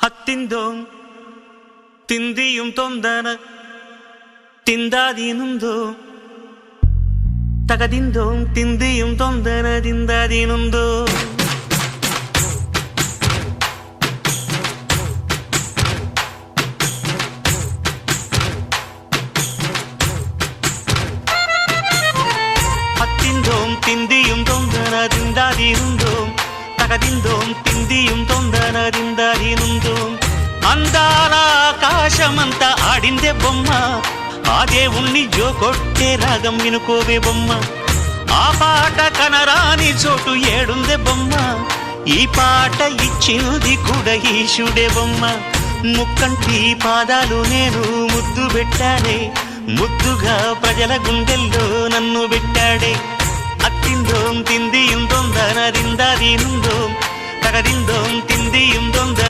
ಹತ್ತಿಂದೋಂ ತಿಂದಿಯುಂ ತೊಂದನ ತಿಂದಾದೀನುಂದೋ ತಗದಿಂದೋಂ ತಿಂದಿಯುಂ ತೊಂದನದಿಂದಾದೀನುಂದೋ ಹತ್ತಿಂದೋಂ ತಿಂದಿಯುಂ ತೊಂದನದಿಂದಾದೀನುಂದೋಂ తగదిందోం తిందియుం తొందనదిందదినుందోం అందాల ఆకాశమంతా ఆడిందే బొమ్మ ఆ దేవుణ్ణి జోకొట్టే రాగం వినుకోవే బొమ్మ ఆ పాట కనరాని చోటు ఏడుందే బొమ్మ ఈ పాట ఇచ్చింది కూడా ఈశుడే బొమ్మ ముక్కంటి పాదాలు నేను ముద్దు పెట్టాడే ముద్దుగా ప్రజల గుండెల్లో నన్ను పెట్టాడే అత్తిందోం తిందియుం తొందనదిందదినుందోం తగదిందోం తిందియుం తొందన